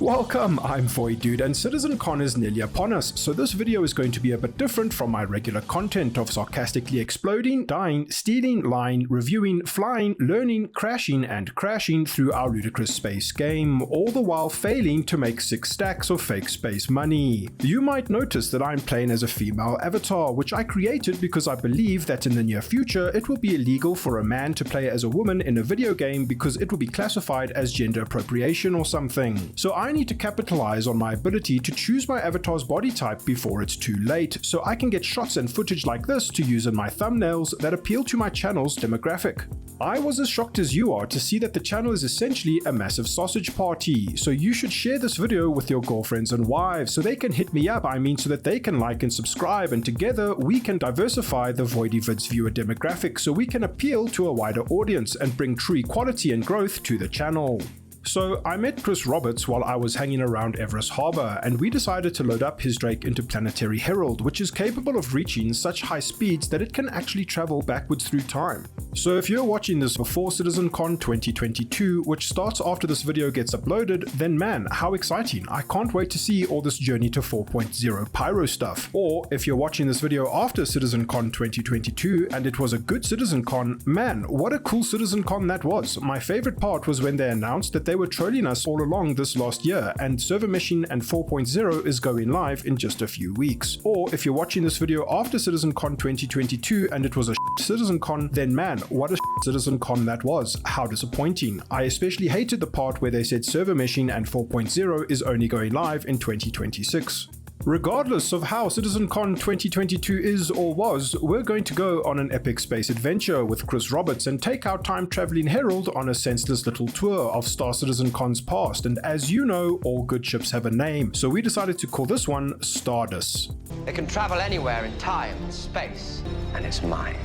Welcome, I'm Void Dude, and Citizencon is nearly upon us, so this video is going to be a bit different from my regular content of sarcastically exploding, dying, stealing, lying, reviewing, flying, learning, crashing, and crashing through our ludicrous space game, all the while failing to make 6 stacks of fake space money. You might notice that I'm playing as a female avatar, which I created because I believe that in the near future it will be illegal for a man to play as a woman in a video game because it will be classified as gender appropriation or something. So I need to capitalize on my ability to choose my avatar's body type before it's too late, so I can get shots and footage like this to use in my thumbnails that appeal to my channel's demographic. I was as shocked as you are to see that the channel is essentially a massive sausage party, so you should share this video with your girlfriends and wives so they can hit me up, so that they can like and subscribe, and together we can diversify the Voidy Vids viewer demographic so we can appeal to a wider audience and bring true equality and growth to the channel. So I met Chris Roberts while I was hanging around Everest Harbour, and we decided to load up his Drake Interplanetary Herald, which is capable of reaching such high speeds that it can actually travel backwards through time. So if you're watching this before Citizencon 2022, which starts after this video gets uploaded, then man, how exciting, I can't wait to see all this journey to 4.0 Pyro stuff. Or if you're watching this video after Citizencon 2022 and it was a good Citizencon, man, what a cool Citizencon that was. My favorite part was when they announced that they were trolling us all along this last year, and Server Machine and 4.0 is going live in just a few weeks. Or if you're watching this video after CitizenCon 2022 and it was a CitizenCon, then man, what a CitizenCon that was. How disappointing. I especially hated the part where they said Server Machine and 4.0 is only going live in 2026. Regardless of how CitizenCon 2022 is or was, we're going to go on an epic space adventure with Chris Roberts and take our time-traveling herald on a senseless little tour of Star Citizencon's past, and as you know, all good ships have a name, so we decided to call this one Stardust. It can travel anywhere in time and space, and it's mine.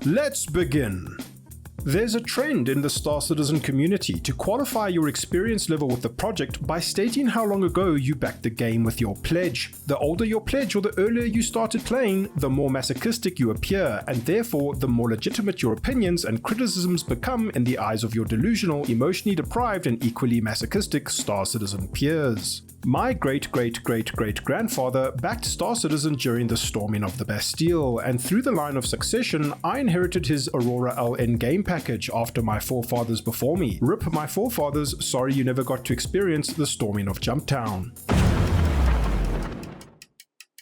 Let's begin. There's a trend in the Star Citizen community to qualify your experience level with the project by stating how long ago you backed the game with your pledge. The older your pledge or the earlier you started playing, the more masochistic you appear, and therefore the more legitimate your opinions and criticisms become in the eyes of your delusional, emotionally deprived and equally masochistic Star Citizen peers. My great-great-great-great-grandfather backed Star Citizen during the storming of the Bastille, and through the line of succession, I inherited his Aurora LN game package after my forefathers before me. RIP my forefathers, sorry you never got to experience the storming of Jumptown.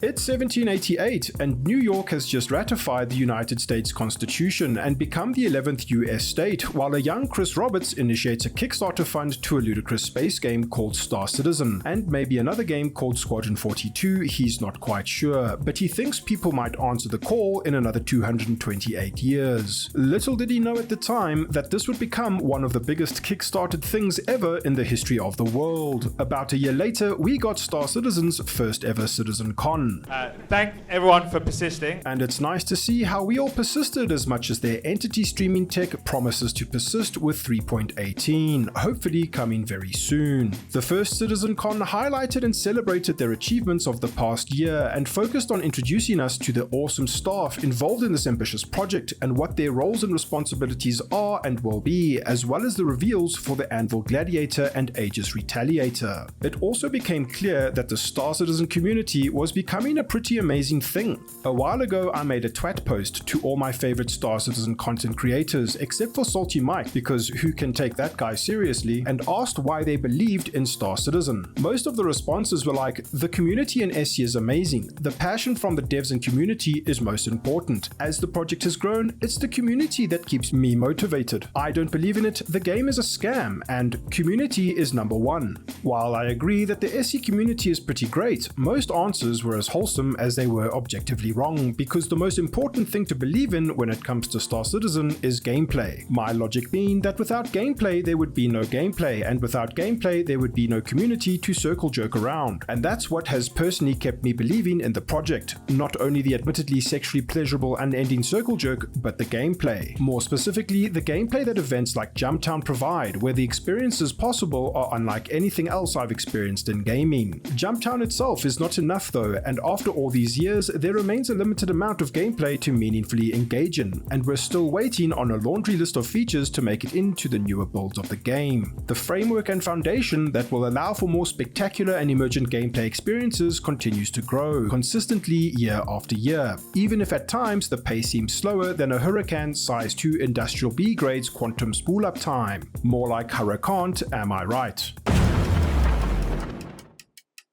It's 1788, and New York has just ratified the United States Constitution and become the 11th US state, while a young Chris Roberts initiates a Kickstarter fund to a ludicrous space game called Star Citizen, and maybe another game called Squadron 42, he's not quite sure, but he thinks people might answer the call in another 228 years. Little did he know at the time that this would become one of the biggest Kickstarted things ever in the history of the world. About a year later, we got Star Citizen's first ever CitizenCon. Thank everyone for persisting. And it's nice to see how we all persisted as much as their entity streaming tech promises to persist with 3.18, hopefully coming very soon. The first CitizenCon highlighted and celebrated their achievements of the past year and focused on introducing us to the awesome staff involved in this ambitious project and what their roles and responsibilities are and will be, as well as the reveals for the Anvil Gladiator and Aegis Retaliator. It also became clear that the Star Citizen community was becoming a pretty amazing thing. A while ago I made a twat post to all my favorite Star Citizen content creators except for Salty Mike, because who can take that guy seriously, and asked why they believed in Star Citizen. Most of the responses were like, the community in SC is amazing, the passion from the devs and community is most important. As the project has grown, it's the community that keeps me motivated. I don't believe in it, the game is a scam, and community is number one. While I agree that the SC community is pretty great, most answers were as wholesome as they were objectively wrong, because the most important thing to believe in when it comes to Star Citizen is gameplay. My logic being that without gameplay there would be no gameplay, and without gameplay there would be no community to circle jerk around. And that's what has personally kept me believing in the project. Not only the admittedly sexually pleasurable unending circle jerk, but the gameplay. More specifically, the gameplay that events like Jumptown provide, where the experiences possible are unlike anything else I've experienced in gaming. Jumptown itself is not enough though, and and after all these years, there remains a limited amount of gameplay to meaningfully engage in, and we're still waiting on a laundry list of features to make it into the newer builds of the game. The framework and foundation that will allow for more spectacular and emergent gameplay experiences continues to grow, consistently year after year, even if at times the pace seems slower than a Hurricane Size 2 Industrial B grade's quantum spool-up time. More like Hurricane, am I right?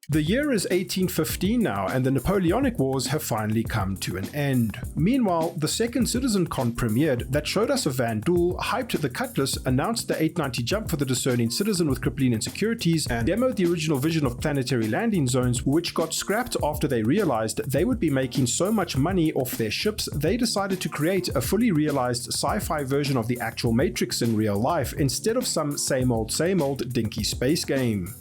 The year is 1815 now, and the Napoleonic Wars have finally come to an end. Meanwhile, the second Citizencon premiered that showed us a Van Duel, hyped the Cutlass, announced the 890 jump for the discerning citizen with crippling insecurities, and demoed the original vision of planetary landing zones, which got scrapped after they realized they would be making so much money off their ships they decided to create a fully realized sci-fi version of the actual Matrix in real life instead of some same old dinky space game.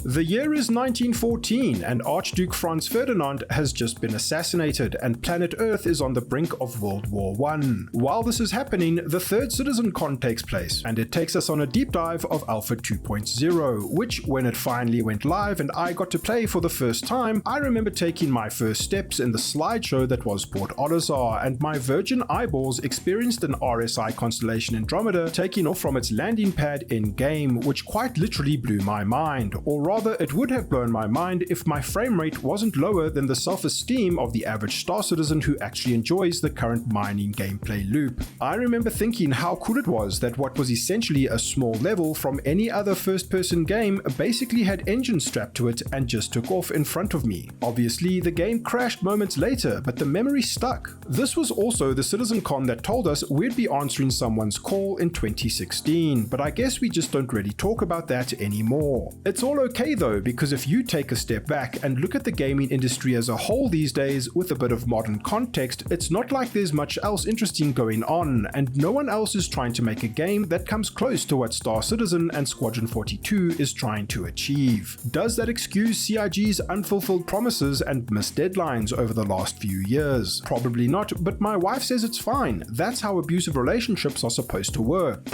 The year is 1914 and Archduke Franz Ferdinand has just been assassinated and planet Earth is on the brink of World War I. While this is happening, the third Citizencon takes place, and it takes us on a deep dive of Alpha 2.0, which, when it finally went live and I got to play for the first time, I remember taking my first steps in the slideshow that was Port Olisar, and my virgin eyeballs experienced an RSI constellation Andromeda taking off from its landing pad in-game, which quite literally blew my mind, or rather it would have blown my mind if my frame rate wasn't lower than the self-esteem of the average Star Citizen who actually enjoys the current mining gameplay loop. I remember thinking how cool it was that what was essentially a small level from any other first-person game basically had engines strapped to it and just took off in front of me. Obviously, the game crashed moments later, but the memory stuck. This was also the Citizencon that told us we'd be answering someone's call in 2016, but I guess we just don't really talk about that anymore. It's all okay though, because if you take a step back and look at the gaming industry as a whole these days with a bit of modern context, it's not like there's much else interesting going on, and no one else is trying to make a game that comes close to what Star Citizen and Squadron 42 is trying to achieve. Does that excuse CIG's unfulfilled promises and missed deadlines over the last few years? Probably not, but my wife says it's fine. That's how abusive relationships are supposed to work.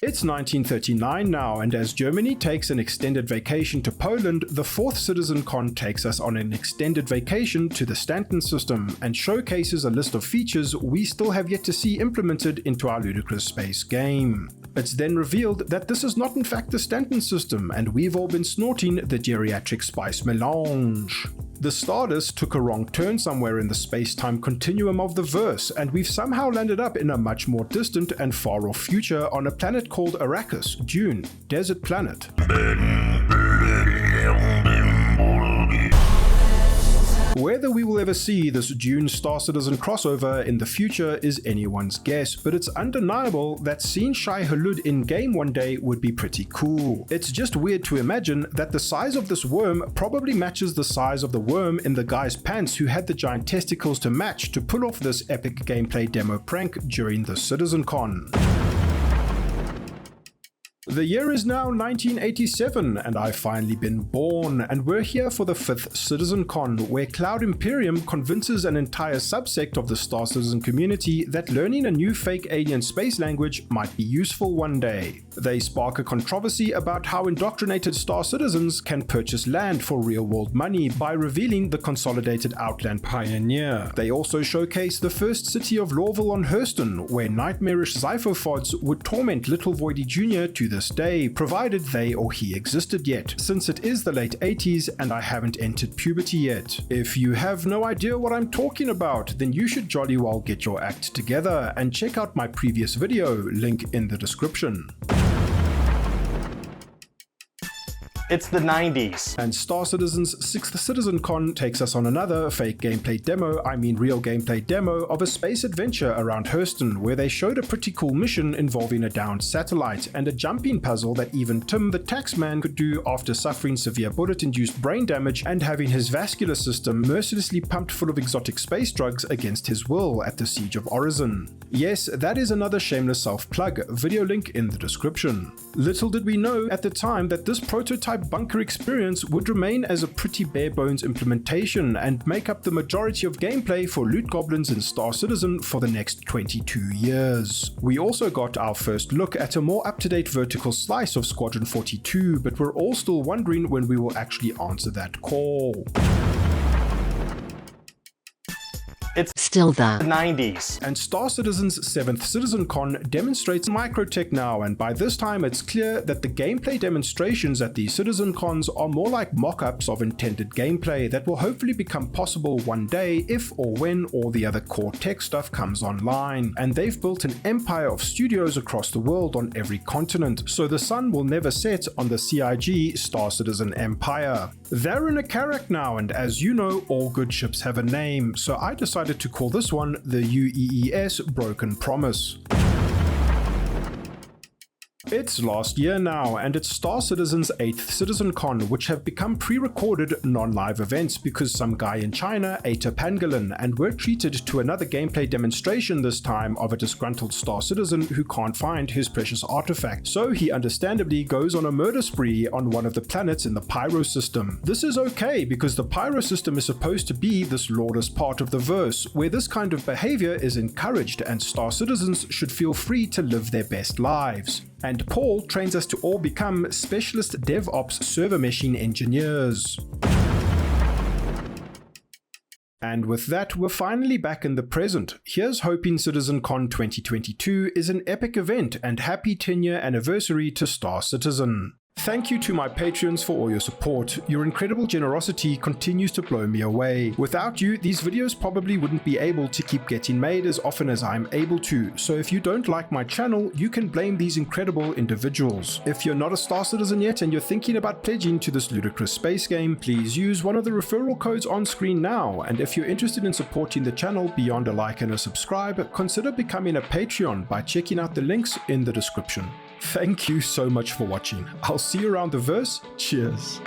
It's 1939 now, and as Germany takes an extended vacation to Poland, the fourth Citizencon takes us on an extended vacation to the Stanton System and showcases a list of features we still have yet to see implemented into our ludicrous space game. It's then revealed that this is not in fact the Stanton System, and we've all been snorting the geriatric spice melange. The Stardust took a wrong turn somewhere in the space-time continuum of the verse, and we've somehow landed up in a much more distant and far-off future on a planet called Arrakis, Dune, desert planet. Whether we will ever see this Dune Star Citizen crossover in the future is anyone's guess, but it's undeniable that seeing Shai Hulud in-game one day would be pretty cool. It's just weird to imagine that the size of this worm probably matches the size of the worm in the guy's pants who had the giant testicles to match to pull off this epic gameplay demo prank during the Citizencon. The year is now 1987, and I've finally been born, and we're here for the 5th Citizencon, where Cloud Imperium convinces an entire subsect of the Star Citizen community that learning a new fake alien space language might be useful one day. They spark a controversy about how indoctrinated Star Citizens can purchase land for real-world money by revealing the consolidated Outland Pioneer. They also showcase the first city of Lorville on Hurston, where nightmarish Zyphopods would torment Little Voidy Jr. to this day, provided they or he existed yet, since it is the late 80s and I haven't entered puberty yet. If you have no idea what I'm talking about, then you should jolly well get your act together and check out my previous video, link in the description. It's the 90s. And Star Citizen's 6th Citizencon takes us on another fake gameplay demo, real gameplay demo, of a space adventure around Hurston, where they showed a pretty cool mission involving a downed satellite and a jumping puzzle that even Tim the taxman could do after suffering severe bullet-induced brain damage and having his vascular system mercilessly pumped full of exotic space drugs against his will at the Siege of Orison. Yes, that is another shameless self-plug, video link in the description. Little did we know at the time that this prototype but bunker experience would remain as a pretty bare bones implementation and make up the majority of gameplay for Loot Goblins and Star Citizen for the next 22 years. We also got our first look at a more up-to-date vertical slice of Squadron 42, but we're all still wondering when we will actually answer that call. It's still the 90s. And Star Citizen's 7th Citizencon demonstrates Microtech now, and by this time it's clear that the gameplay demonstrations at the Citizencons are more like mock-ups of intended gameplay that will hopefully become possible one day if or when all the other core tech stuff comes online. And they've built an empire of studios across the world on every continent, so the sun will never set on the CIG Star Citizen empire. They're in a Carrack now, and as you know, all good ships have a name, so I decided to call this one the UEES Broken Promise. It's last year now, and it's Star Citizen's 8th CitizenCon, which have become pre-recorded non-live events because some guy in China ate a pangolin, and we're treated to another gameplay demonstration this time of a disgruntled Star Citizen who can't find his precious artifact, so he understandably goes on a murder spree on one of the planets in the Pyro system. This is okay because the Pyro system is supposed to be this lawless part of the verse, where this kind of behavior is encouraged and Star Citizens should feel free to live their best lives. And Paul trains us to all become specialist DevOps server meshing engineers. And with that, we're finally back in the present. Here's hoping CitizenCon 2022 is an epic event and happy 10-year anniversary to Star Citizen. Thank you to my Patreons for all your support. Your incredible generosity continues to blow me away. Without you, these videos probably wouldn't be able to keep getting made as often as I'm able to, so if you don't like my channel, you can blame these incredible individuals. If you're not a Star Citizen yet and you're thinking about pledging to this ludicrous space game, please use one of the referral codes on screen now, and if you're interested in supporting the channel beyond a like and a subscribe, consider becoming a Patreon by checking out the links in the description. Thank you so much for watching. I'll see you around the verse. Cheers.